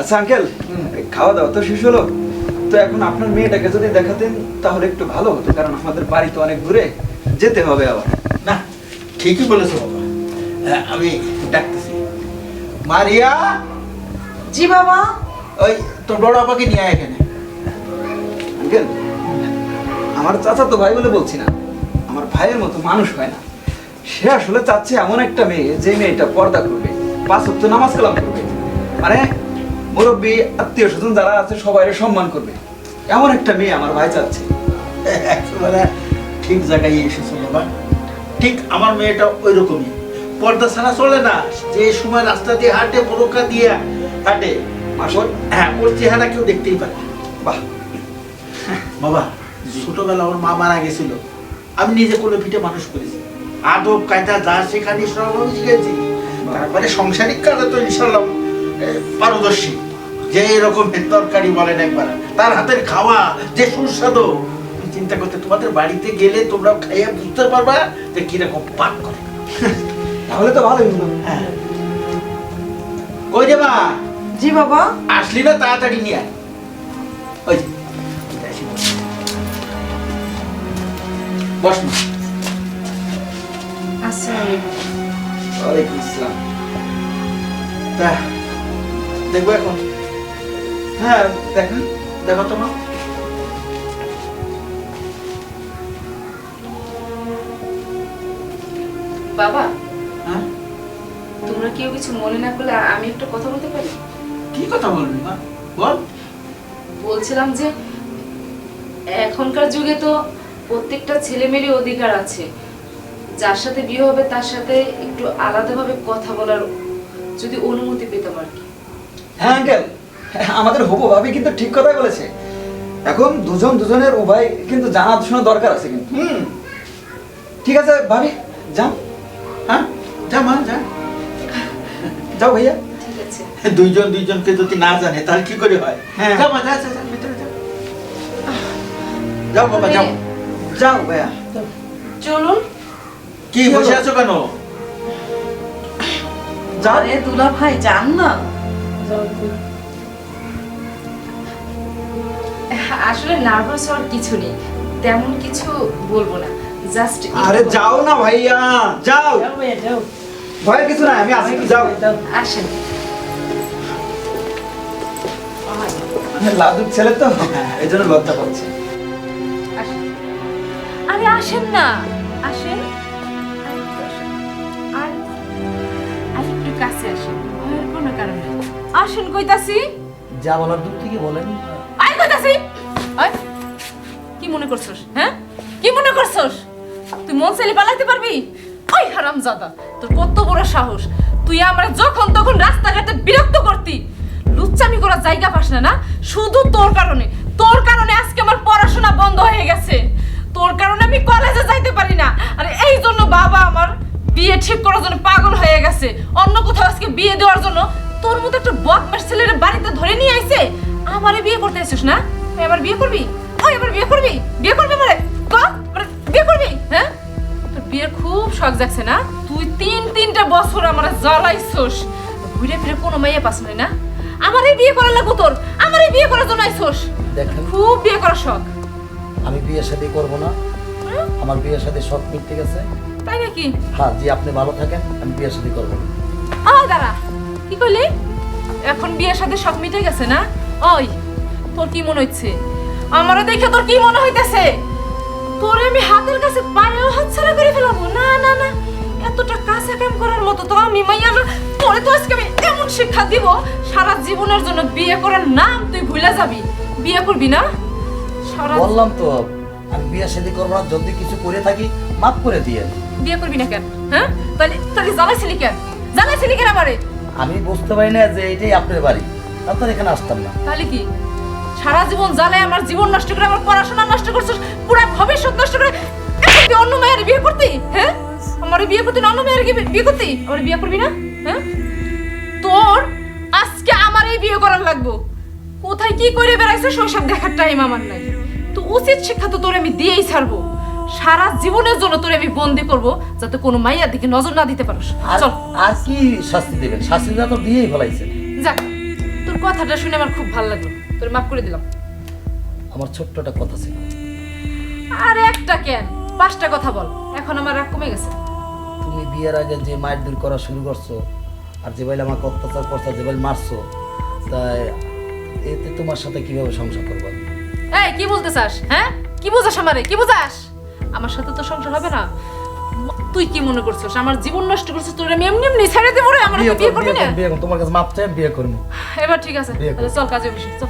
আচ্ছা আঙ্কেল, খাওয়া দাওয়া তো শেষ হলো, তো এখন আপনার মেয়েটাকে যদি দেখাতেন তাহলে একটু ভালো হতো, কারণ আমাদের বাড়ি তো অনেক দূরে, যেতে হবে আবার। না ঠিকই বলেছো বাবা, আমি ডাকতেছি। মারিয়া, জি বাবা। ওই তোর বড় আপাকে নিয়ে আয় এখানে। আঙ্কেল, আমার চাচা তো ভাই বলে বলছি না, আমার ভাইয়ের মতো মানুষ হয় না। সে আসলে চাচ্ছে এমন একটা মেয়ে যে মেয়েটা পর্দা করবে, 5 ওয়াক্ত নামাজ কালাম করবে, মানে মুরব্বী আত্মীয় স্বজন যারা আছে সবাই সম্মান করবে, এমন একটা মেয়ে আমার ভাই চাচ্ছে। একেবারে ঠিক জায়গায় এসেছো বাবা। ঠিক আমার মেয়েটা ওই রকমই, পর্দা ছাড়া চলে না। যে সময় রাস্তা দিয়ে হাঁটে, বোরকা দিয়ে হাঁটে, হ্যাঁ ওর চেহারা কেউ দেখতেই পারে। বাহ বাবা, ছোটবেলা ওর মা মারা গেছিল, আমি নিজে কোলে পিঠে মানুষ করেছি, আদব কায়দা যা সেখানে সব আমি শিখেছি। তারপরে সাংসারিক কাজে তো ইনশাল্লাহ পারদর্শী। যে এরকম তরকারি বলেন একবার, তার হাতের খাওয়া যে সুস্বাদু, তুমি চিন্তা করতে, তোমাদের বাড়িতে গেলে তোমরা খাইয়ে বুঝতে পারবা যে কিরকম পাক করে। তাহলে তো ভালোই হলো। হ্যাঁ, কই রে মা? জি বাবা। আসলি না, তাড়াতাড়ি নিয়ে আয়। ওই যে, আসি বস। বস না। আসসালামু ওয়ালাইকুম আসসালাম। তা দেখবো এখন? হ্যাঁ দেখেন। দেখো তোমার বাবা, হ্যাঁ তোমরা কেউ কিছু মনে না করলে আমি একটু কথা বলতে পারি? কি কথা বলবি মা, বল। বলছিলাম যে এখনকার যুগে তো প্রত্যেকটা ছেলেমেয়েরই অধিকার আছে, যার সাথে বিয়ে হবে তার সাথে একটু আলাদাভাবে কথা বলার যদি অনুমতি পেতাম আর কি। হ্যাঁ আঙ্কেল, আমাদের হবু ভাবি কিন্তু ঠিক কথাই বলেছে। এখন দুজনের উভয় কিন্তু জানাশোনা দরকার আছে কিন্তু। ঠিক আছে ভাবি, যাও। হ্যাঁ যা মা, যা। যাও ভাইয়া। ঠিক আছে। দুইজনকে যদি না জানে তাহলে কি করে হয়? হ্যাঁ। যা মা, যা যা যা, ভিতরে যা। যাও বাবা, যাও। যাও ভাইয়া। চলুন। কি বসে আছো কেন? যাও। আরে দুলা ভাই যান না। আসলে নার্ভাস হওয়ার কিছু নেই, তেমন কিছু বলবো না, জাস্ট। আরে যাও না ভাইয়া, যাও। যাও ভাইয়া যাও। ভয়ের কিছু নাই, আমি আছি, যাও। আসেন। লাদুক ছেলে তো, এই জন্য লজ্জা পাচ্ছে। আসেন। আরে আসেন না, আসেন। আর একটু কাছে আসেন, ভয়ের কোনো কারণ নেই। আসেন কইতাছি। যা বলার দূর থেকে বলেন। আই কইতাছি। আই কি মনে করছস? হ্যাঁ, কি মনে করছস? তুই মন চাইলে পালাইতে পারবি? ওই হারামজাদা, তোর কত বড় সাহস! তুই আমরা যখন তখন রাস্তাঘাটে বিরক্ত করতি, লুচ্চামি করার জায়গা পাস না। না শুধু তোর কারণে আজকে আমার পড়াশোনা বন্ধ হয়ে গেছে, তোর কারণে আমি কলেজে যাইতে পারি না। আর এই জন্য বাবা আমার বিয়ে ঠিক করার জন্য পাগল হয়ে গেছে, অন্য কোথাও আজকে বিয়ে দেওয়ার জন্য তোর মতো একটা বদমাশ ছেলের বাড়িতে ধরে নিয়ে আইছে। আমারে বিয়ে করতে আসছিস না? তুই আবার বিয়ে করবি? ওই আবার বিয়ে করবি? বিয়ে করবি মানে বিয়ে করবি? হ্যাঁ, তোর বিয়ের খুব শখ জাগছে না? তুই তিনটা বছর আমার জ্বালাইছস, ঘুরে ফিরে কোনো মেয়ে পাস না। আমারই বিয়ে করার লাগবো তোর, আমারই বিয়ে করার জন্য আইছস। দেখেন, খুব বিয়ে করার শখ। আমি বিয়ে শাদী করব না, আমার বিয়ে শাদী সব মিটতে গেছে। তাই নাকি? হ্যাঁ জি, আপনি ভালো থাকেন, আমি বিয়ে শাদী করব না। দাঁড়া, কি করলি? এখন বিয়ের সাথে শখ মিটে গেছে না? ওই তোর কি মনে হচ্ছে? আমারও দেখে তোর কি মনে হইতেছে? তোরে আমি হাতের কাছে পায়েও হাতছাড়া করে ফেলাবো? না না না, এতটা কাছে কাম করার মতো তো আমি মাইয়া না। তোরে তো আজকে আমি এমন শিক্ষা দিব, সারা জীবনের জন্য বিয়ে করার নাম তুই ভুলে যাবি। বিয়ে করবি না? সারা বললাম তো আমি বিয়ে শাদী করব না, যদি কিছু করে থাকি মাফ করে দিয়ে। বিয়ে করবি না কেন? হ্যাঁ, তাহলে জ্বালাইছিলি কেন আমারে? আমি বুঝতে পারি না যে এটাই আপনার বাড়ি, আপনার এখানে আসতাম না। তাহলে কি সারা জীবন জ্বালায় আমার জীবন নষ্ট করে, আমার পড়াশোনা নষ্ট করছিস, পুরো ভবিষ্যৎ নষ্ট করে এখন তুই অন্য মেয়ের বিয়ে করতি? হ্যাঁ, আমার বিয়ে করতি না, অন্য মেয়ের বিয়ে করতি? আমার বিয়ে করবি না? হ্যাঁ, তোর আজকে আমার এই বিয়ে করার লাগবো। কোথায় কি করে বেড়াইছিস ওইসব দেখার টাইম আমার নাই। তো উচিত শিক্ষা তো তোর আমি দিয়েই ছাড়বো, সারা জীবনের জন্য তোরে আমি বন্দি করব, যাতে কোনো মাইয়ার দিকে নজর না দিতে পারোস। চল। আর কি শাস্তি দেবেন? শাস্তি তো দিয়েই ফেলাইছেন। যাক, তোর তোর কথাটা শুনে আমার খুব ভালো লাগলো, তোর মাফ করে দিলাম। আমার ছোট্ট একটা কথা ছিল। আর একটা কেন, 5টা কথা বল, এখন আমার রাগ কমে গেছে। তুমি বিয়ের আগে যে মারধর করা শুরু করছো, আর যে বাইলে আমাকে অত্যাচার করছো, যে বাইলে মারছো, তাই এতে তোমার সাথে কিভাবে সংসার করবো আমি? এই কি বলতে চাস? হ্যাঁ, কি বুঝাস আমারে? কি বুঝাস? আমার সাথে তো সংসার হবে না। তুই কি মনে করছিস আমার জীবন নষ্ট করছিস? তোর আমি এমনি এমনি ছেড়ে দেবো রে? আমার বিয়ে করবি না? বিয়ে করবো, তোমার কাছে মাপ চাই, আমি বিয়ে করবো। এবার ঠিক আছে, বিয়ে কর। তাহলে চল কাজে বসি, চল।